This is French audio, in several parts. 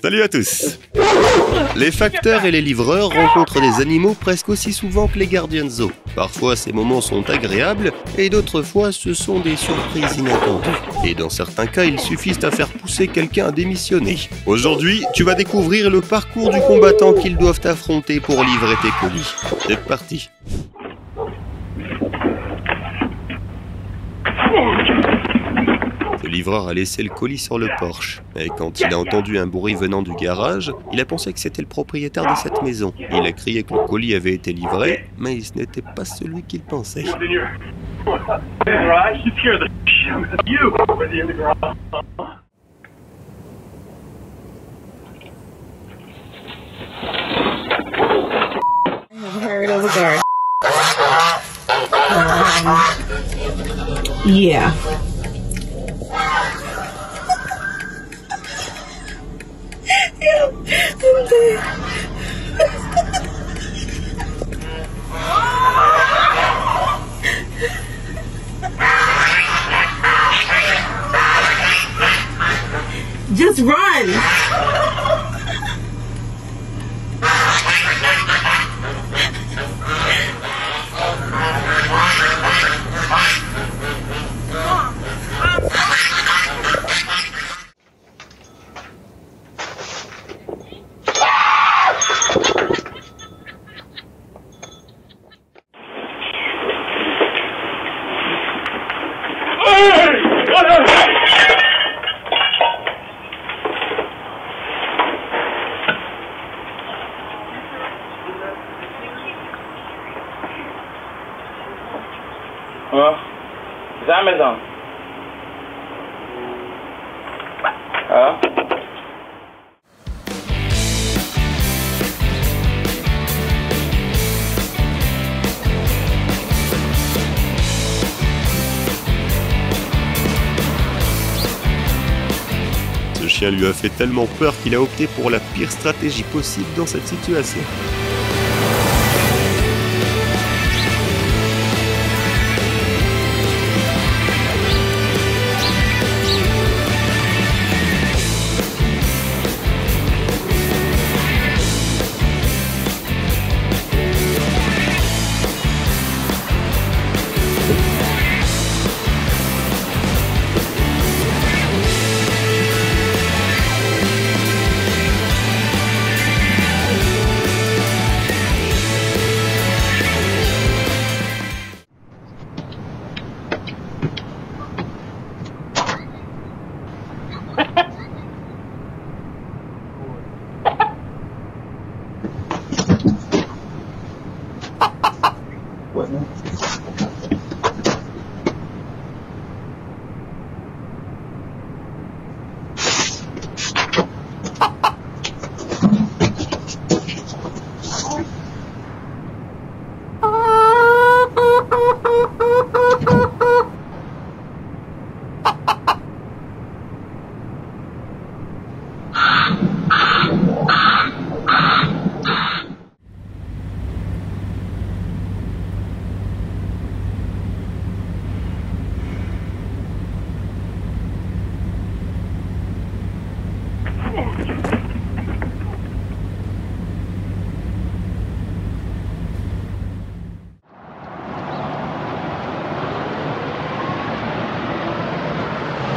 Salut à tous. Les facteurs et les livreurs rencontrent des animaux presque aussi souvent que les gardiens de zoo. Parfois ces moments sont agréables et d'autres fois ce sont des surprises inattendues. Et dans certains cas il suffit à faire pousser quelqu'un à démissionner. Aujourd'hui tu vas découvrir le parcours du combattant qu'ils doivent affronter pour livrer tes colis. C'est parti. Le livreur a laissé le colis sur le porche, et quand il a entendu un bruit venant du garage, il a pensé que c'était le propriétaire de cette maison. Il a crié que le colis avait été livré, mais ce n'était pas celui qu'il pensait. Yeah. Just run! C'est Amazon. Ce chien lui a fait tellement peur qu'il a opté pour la pire stratégie possible dans cette situation.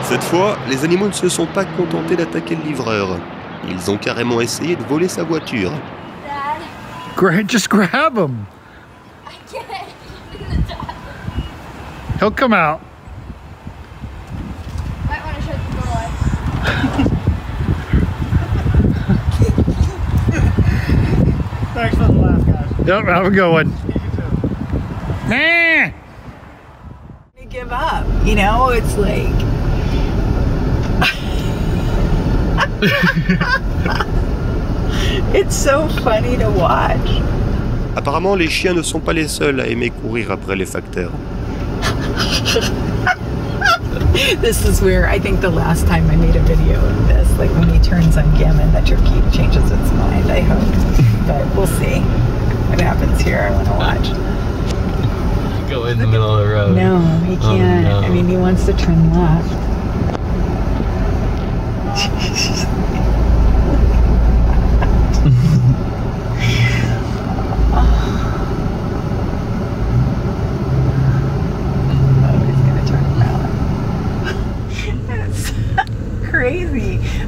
Cette fois, les animaux ne se sont pas contentés d'attaquer le livreur. Ils ont carrément essayé de voler sa voiture. Great, just grab him. I can't. In the dog. He'll come out. Might want to shut the door. Thanks for the laugh, guys. Yep, have a good one. Nah. Give up, you know, it's like it's so funny to watch. Apparemment, les chiens ne sont pas les seuls à aimer courir après les facteurs. This is where I think the last time I made a video of this, like when he turns on Gammon, the turkey changes its mind, I hope. But we'll see what happens here. I want to watch. Go in the middle of the road. No, he can't. Oh, no. I mean, he wants to turn left.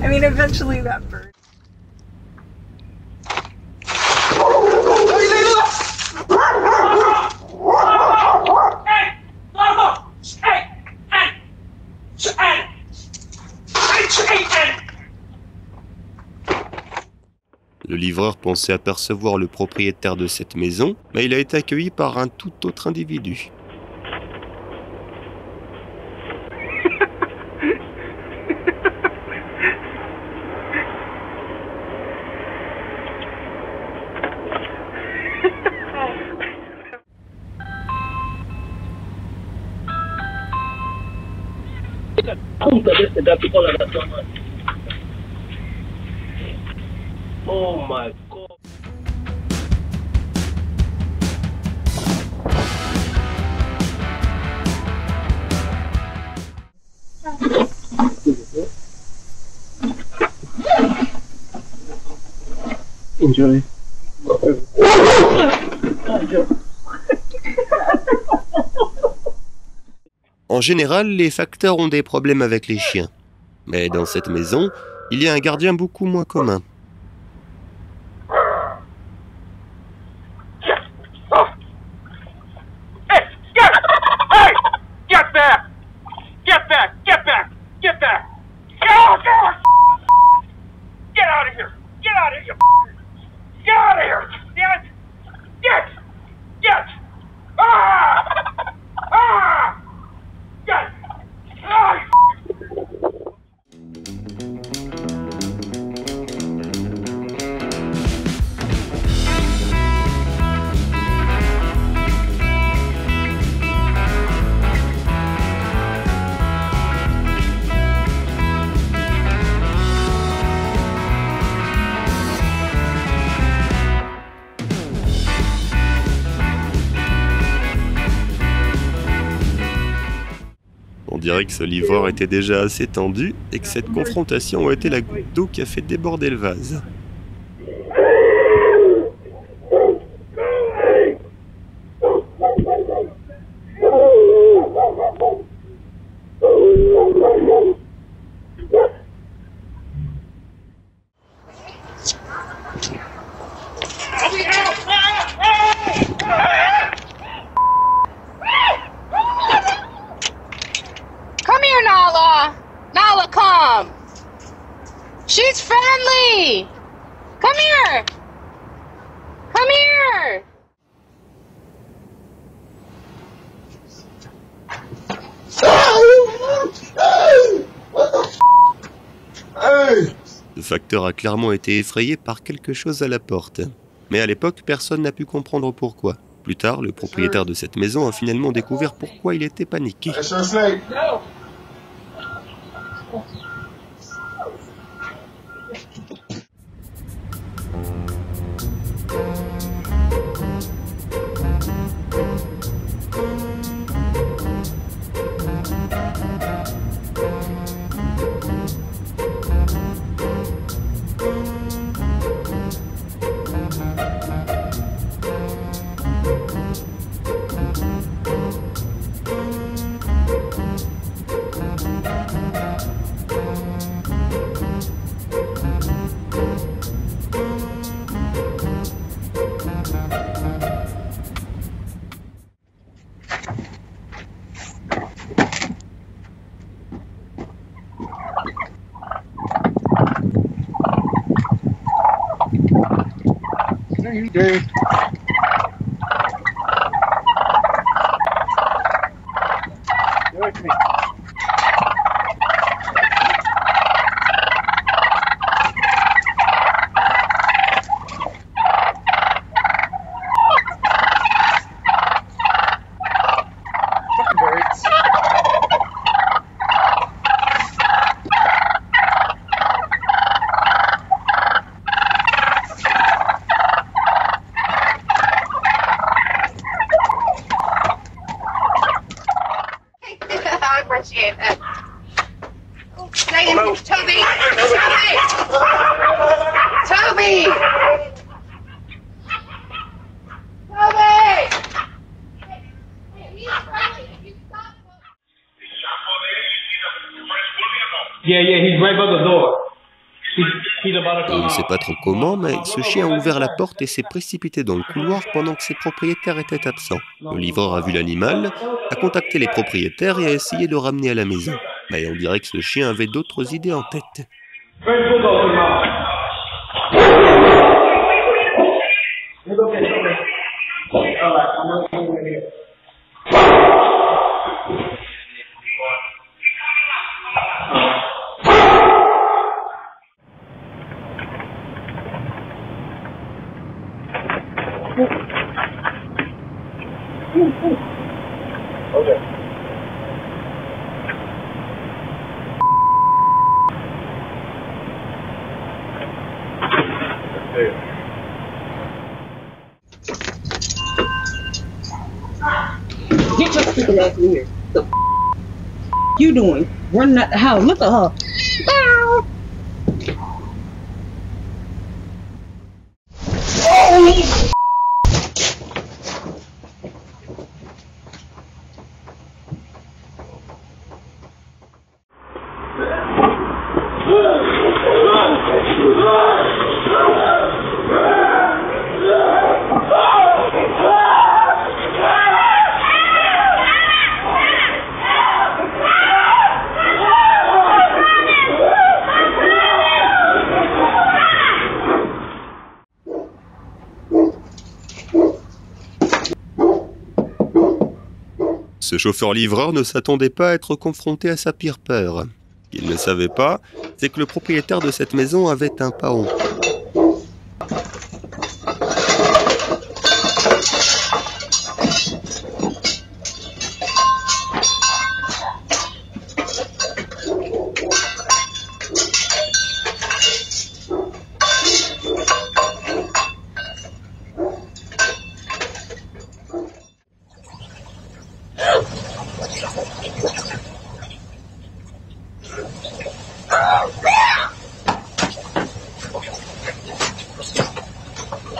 I mean, eventually that bird. Le livreur pensait apercevoir le propriétaire de cette maison, mais il a été accueilli par un tout autre individu. Oh my God. Enjoy. En général, les facteurs ont des problèmes avec les chiens. Mais dans cette maison, il y a un gardien beaucoup moins commun. On dirait que ce livreur était déjà assez tendu et que cette confrontation a été la goutte d'eau qui a fait déborder le vase. Come here, Nala. Nala, come. She's friendly. Come here. Come here. Le facteur a clairement été effrayé par quelque chose à la porte. Mais à l'époque, personne n'a pu comprendre pourquoi. Plus tard, le propriétaire de cette maison a finalement découvert pourquoi il était paniqué. Dave. Give it to me. Fucking birds. I appreciate it. Say it, Toby! Toby! Toby! Toby! Yeah, he's right by the door. He's about to On come ne sait out. pas trop comment, mais ce chien a ouvert la porte et s'est précipité dans le couloir pendant que ses propriétaires étaient absents. Le livreur a vu l'animal, a contacté les propriétaires et a essayé de le ramener à la maison. Mais on dirait que ce chien avait d'autres idées en tête. French Bulldog came out. It's okay, it's okay. Alright, I'm not going to here. Okay. Get your stupid ass in here. The you doing? Running out the house. Look at her. Ow. Oh. Ce chauffeur-livreur ne s'attendait pas à être confronté à sa pire peur. Ce qu'il ne savait pas, c'est que le propriétaire de cette maison avait un paon.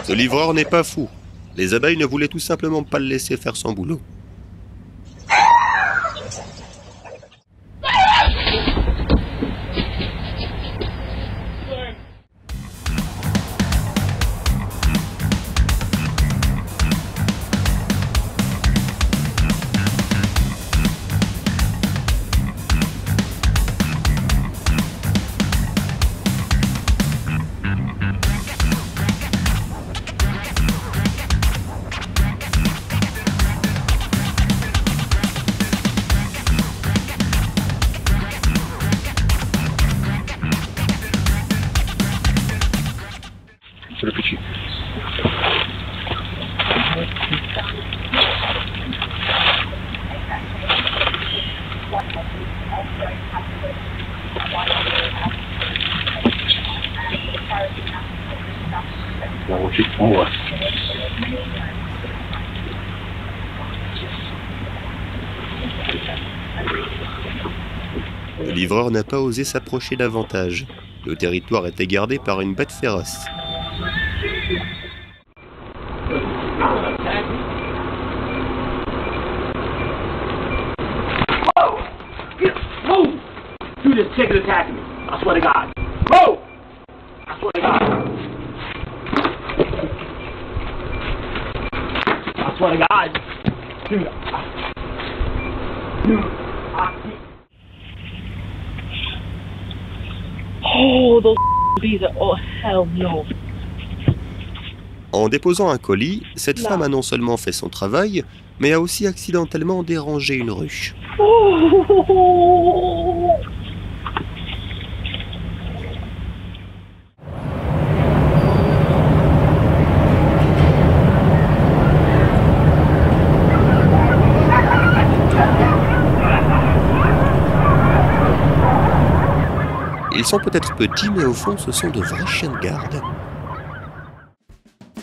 Ce livreur n'est pas fou. Les abeilles ne voulaient tout simplement pas le laisser faire son boulot. Le livreur n'a pas osé s'approcher davantage. Le territoire était gardé par une bête féroce. Move! You just chicken attacking me. I swear to God. Move! I swear to God. I swear to God. Dude. Oh, those bees are. Oh, hell no. En déposant un colis, cette femme a non seulement fait son travail, mais a aussi accidentellement dérangé une ruche. Oh. Ils sont peut-être petits, mais au fond, ce sont de vrais chiens de garde.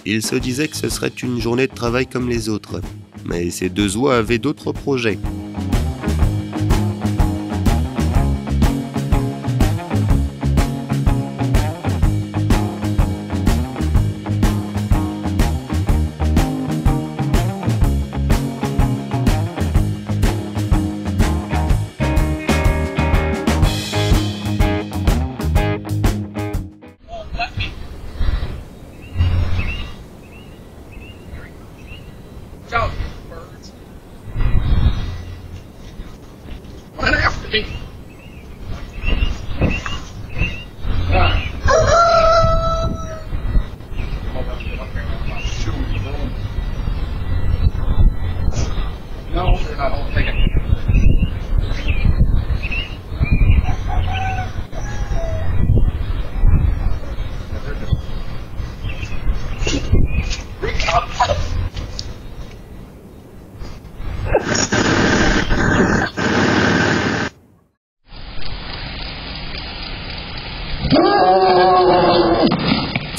Ils se disaient que ce serait une journée de travail comme les autres. Mais ces deux oies avaient d'autres projets.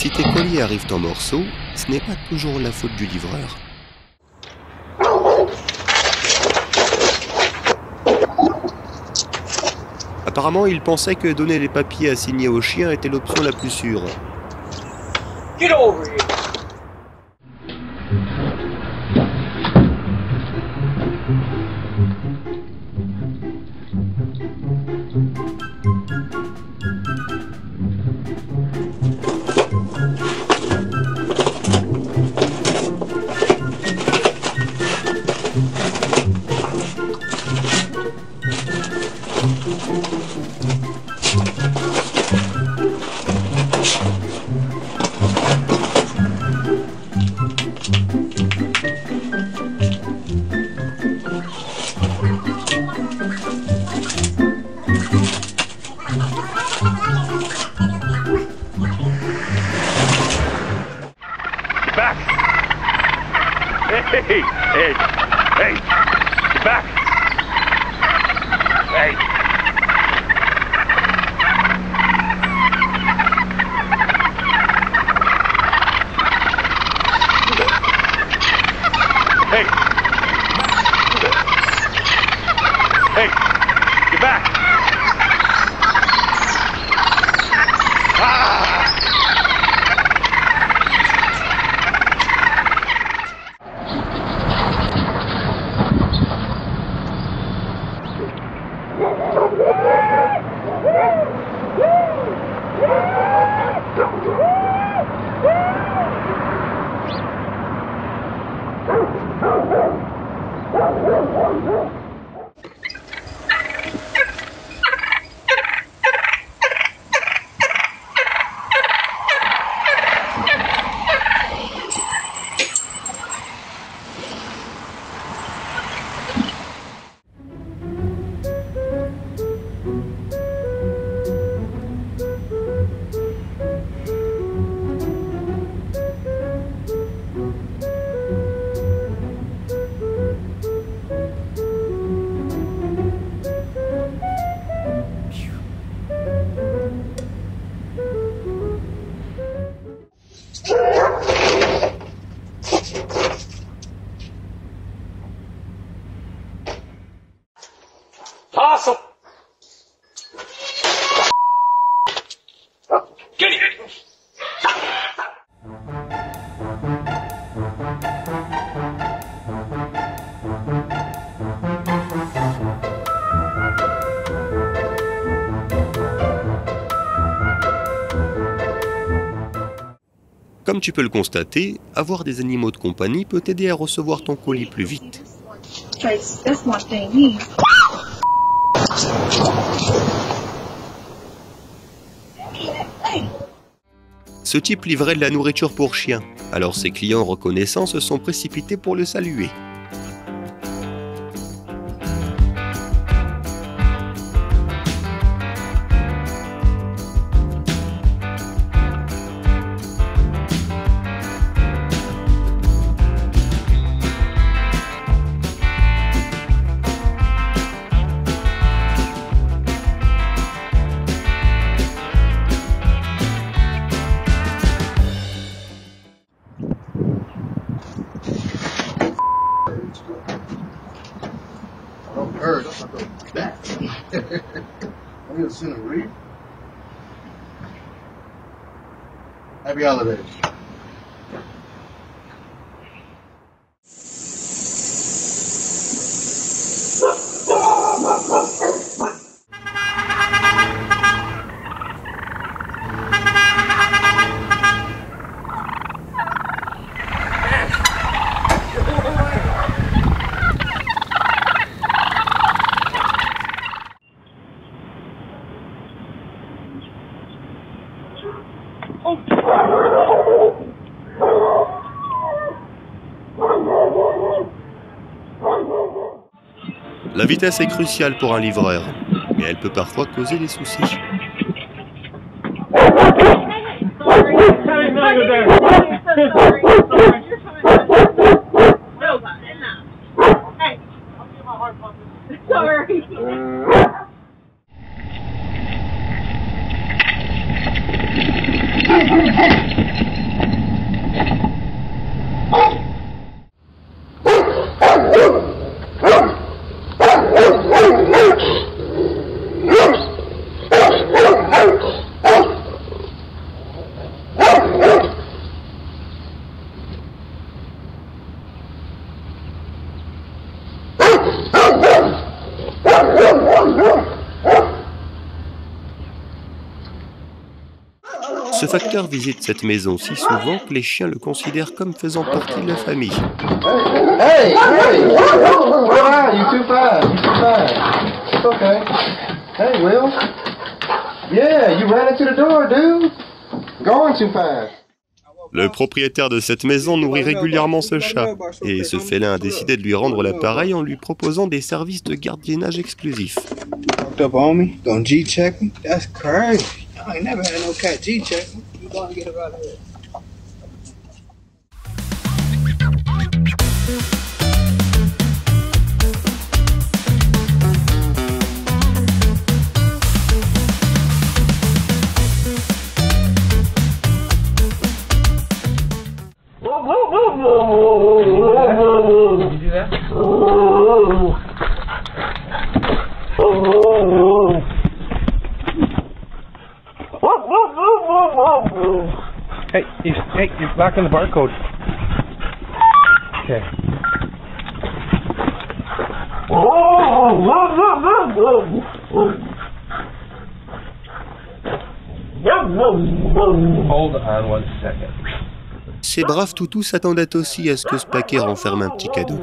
si tes colis arrivent en morceaux, ce n'est pas toujours la faute du livreur. Apparemment, il pensait que donner les papiers à signer au chien était l'option la plus sûre. Get over here. Back! Hey! Hey! Hey! Get back! Hey! Hey! Hey! Get back! Ah! Awesome. Get it. Comme tu peux le constater, avoir des animaux de compagnie peut t'aider à recevoir ton colis plus vite. Ce type livrait de la nourriture pour chiens, alors ses clients reconnaissants se sont précipités pour le saluer. Happy holidays. La vitesse est cruciale pour un livreur, mais elle peut parfois causer des soucis. Ce facteur visite cette maison si souvent que les chiens le considèrent comme faisant partie de la famille. Hey! Hey! Where are you? Too fast. You're too fast. It's okay. Hey, Will. Yeah, you ran into the door, dude. Going too fast. Le propriétaire de cette maison nourrit régulièrement ce chat, et ce félin a décidé de lui rendre l'appareil en lui proposant des services de gardiennage exclusifs. Up on me? Gonna G-check me? That's crazy. I ain't never had no cat G-check me. You gonna get it out of here. Did you do that? Hey, you're blocking the barcode. Okay. Hold on one second. Ces braves toutous s'attendaient aussi à ce que Spacker renferme un petit cadeau.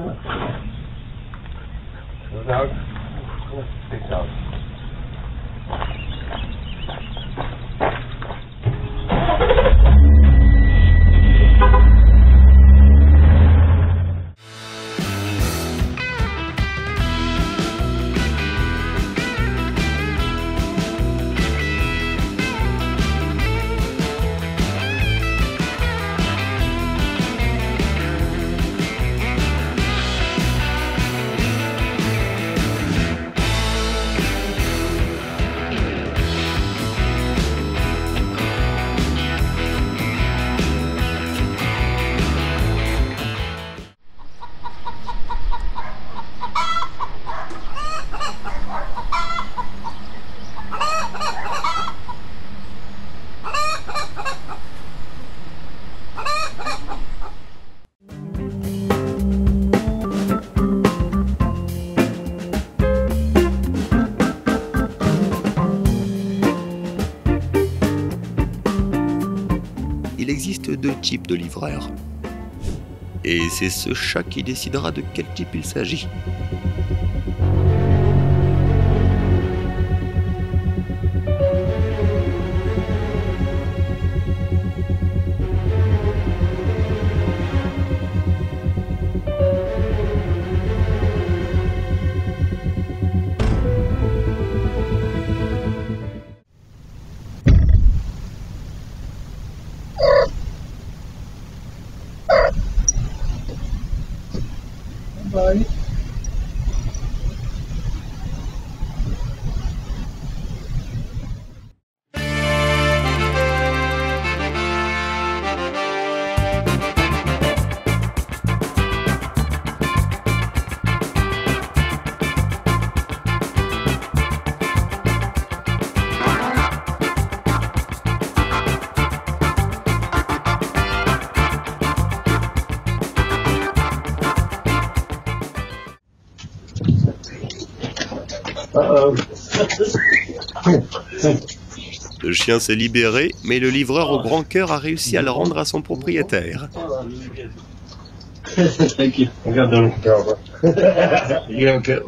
Il existe deux types de livreurs. Et c'est ce chat qui décidera de quel type il s'agit. Buddy. Le chien s'est libéré, mais le livreur au grand cœur a réussi à le rendre à son propriétaire. Thank you. I got done. Yeah, okay.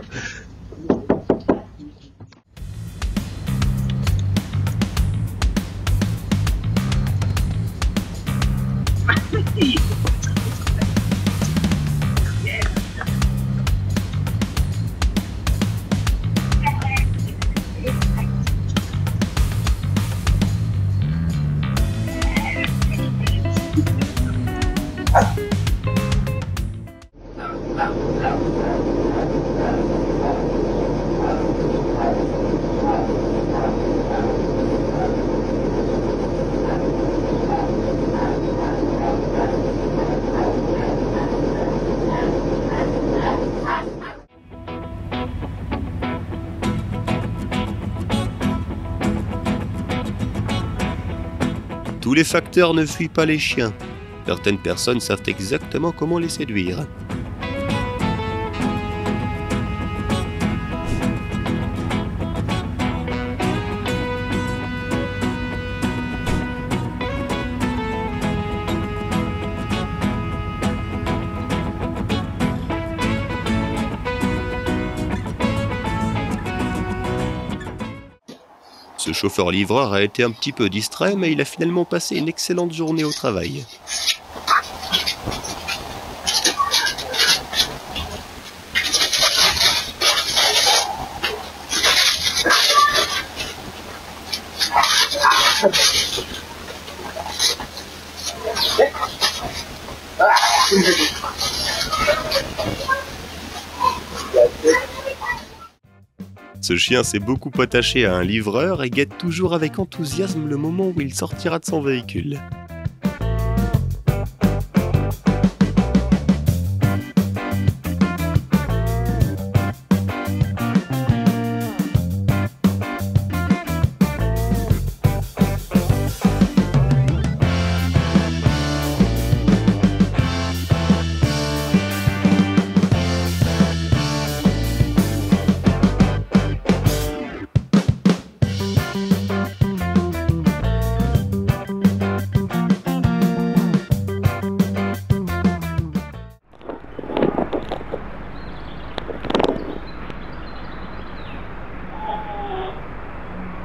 Tous les facteurs ne fuient pas les chiens. Certaines personnes savent exactement comment les séduire. Ce chauffeur-livreur a été un petit peu distrait, mais il a finalement passé une excellente journée au travail. Ce chien s'est beaucoup attaché à un livreur et guette toujours avec enthousiasme le moment où il sortira de son véhicule.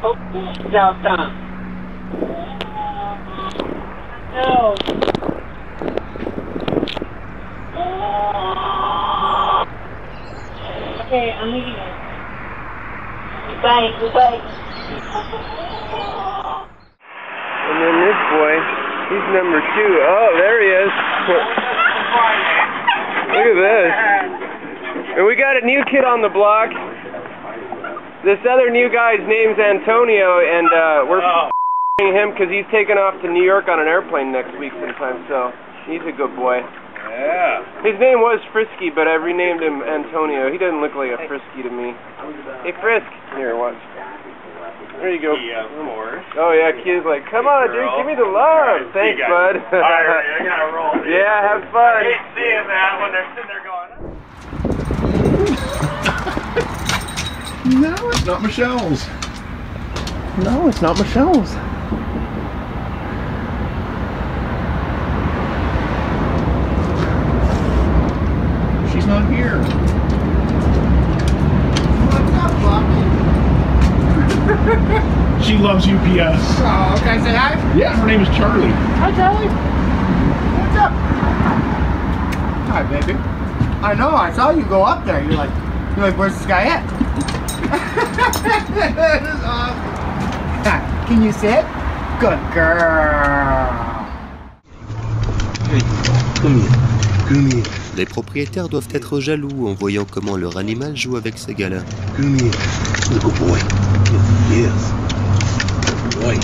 Oh, downtown. No. Okay, I'm leaving it. Goodbye, goodbye. And then this boy, he's number 2. Oh, there he is. Look at this. And we got a new kid on the block. This other new guy's name's Antonio, and we're f***ing him because he's taking off to New York on an airplane next week sometime, so he's a good boy. Yeah. His name was Frisky, but I renamed him Antonio. He doesn't look like a Frisky to me. Hey, Frisk. Here, watch. There you go. Yeah, of course. Oh, yeah, kid's like, come on, dude, give me the love. Thanks, bud. Alright, I gotta roll. Dude. Yeah, have fun. I hate seeing that when they're sitting there going... No, it's not Michelle's. No, it's not Michelle's. She's not here. What's up, Bobby? She loves UPS. Oh, can I say hi? Yeah, her name is Charlie. Hi, Charlie. What's up? Hi, baby. I know, I saw you go up there. You're like, where's this guy at? That is awesome. Can you sit? Good girl. Hey, come here. Come here. Les propriétaires doivent être jaloux en voyant comment leur animal joue avec ces gars-là. Come here. Little boy. Yes. Boy.